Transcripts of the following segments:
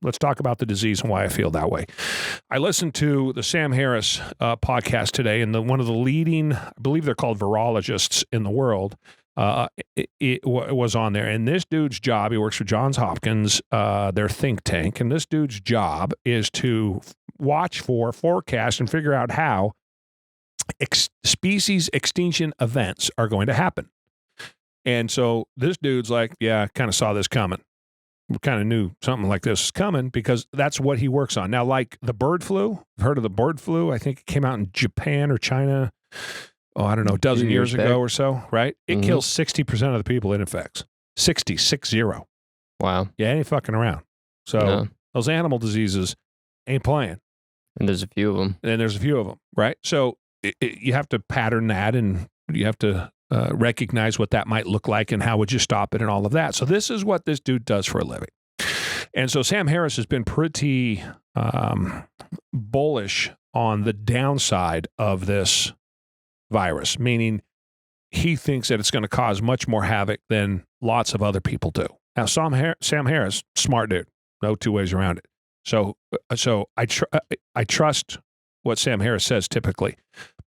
let's talk about the disease and why I feel that way. I listened to the Sam Harris podcast today, and one of the leading, I believe they're called virologists in the world, it was on there. And this dude's job, he works for Johns Hopkins, their think tank, and this dude's job is to watch for, forecast, and figure out how species extinction events are going to happen. And so this dude's like, yeah, I kind of saw this coming. We kind of knew something like this was coming because that's what he works on. Now, like the bird flu, I've heard of the bird flu. I think it came out in Japan or China, I don't know, a dozen years ago or so, right? It kills 60% of the people it infects. 60. Wow. Yeah, it ain't fucking around. So those animal diseases ain't playing. And there's a few of them. Right? So you have to pattern that, and you have to recognize what that might look like and how would you stop it and all of that. So this is what this dude does for a living. And so Sam Harris has been pretty bullish on the downside of this virus, meaning he thinks that it's going to cause much more havoc than lots of other people do. Now, Sam Harris, smart dude, no two ways around it. So I trust what Sam Harris says typically,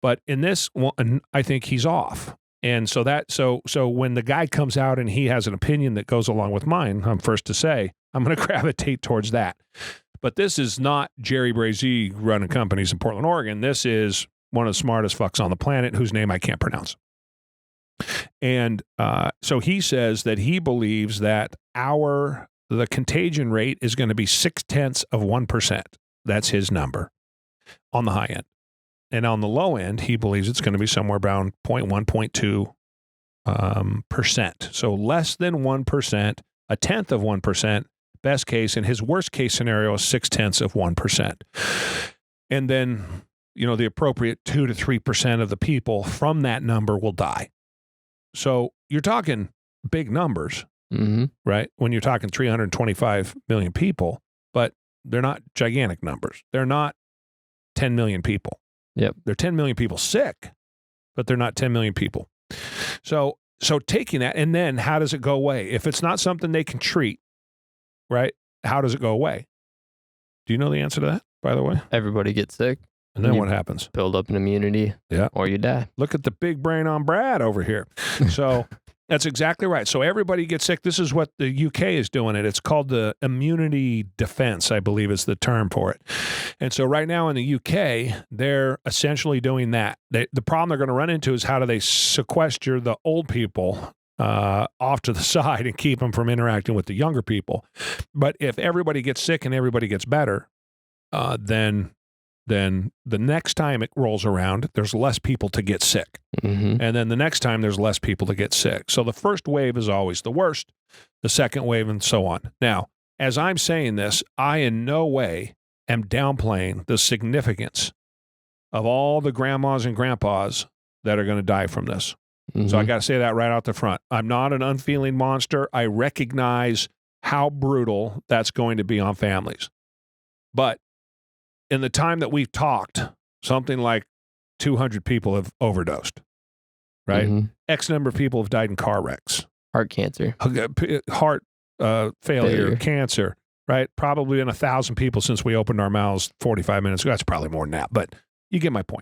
but in this one, I think he's off. And so when the guy comes out and he has an opinion that goes along with mine, I'm first to say I'm going to gravitate towards that. But this is not Jerry Brazee running companies in Portland, Oregon. This is one of the smartest fucks on the planet whose name I can't pronounce. And so he says that he believes that the contagion rate is going to be 0.6%. That's his number on the high end. And on the low end, he believes it's going to be somewhere around 0.1, 0.2%. So less than 1%, 0.1%, best case, and his worst case scenario is 0.6%. And then, the appropriate 2 to 3% of the people from that number will die. So you're talking big numbers, right? When you're talking 325 million people, but they're not gigantic numbers. They're not 10 million people. Yep. They're 10 million people sick, but they're not 10 million people. So taking that, and then how does it go away? If it's not something they can treat, right? How does it go away? Do you know the answer to that, by the way? Everybody gets sick. And then what happens? Build up an immunity. Yeah. Or you die. Look at the big brain on Brad over here. So that's exactly right. So everybody gets sick. This is what the UK is doing it. It's called the immunity defense, I believe is the term for it. And so right now in the UK, they're essentially doing that. The problem they're going to run into is how do they sequester the old people off to the side and keep them from interacting with the younger people. But if everybody gets sick and everybody gets better, then the next time it rolls around, there's less people to get sick. And then the next time there's less people to get sick. So the first wave is always the worst, the second wave, and so on. Now, as I'm saying this, I in no way am downplaying the significance of all the grandmas and grandpas that are going to die from this. So I got to say that right out the front. I'm not an unfeeling monster. I recognize how brutal that's going to be on families. But in the time that we've talked, something like 200 people have overdosed, right? X number of people have died in car wrecks. Heart cancer. Heart failure, cancer, right? Probably been 1,000 people since we opened our mouths 45 minutes ago. That's probably more than that, but you get my point.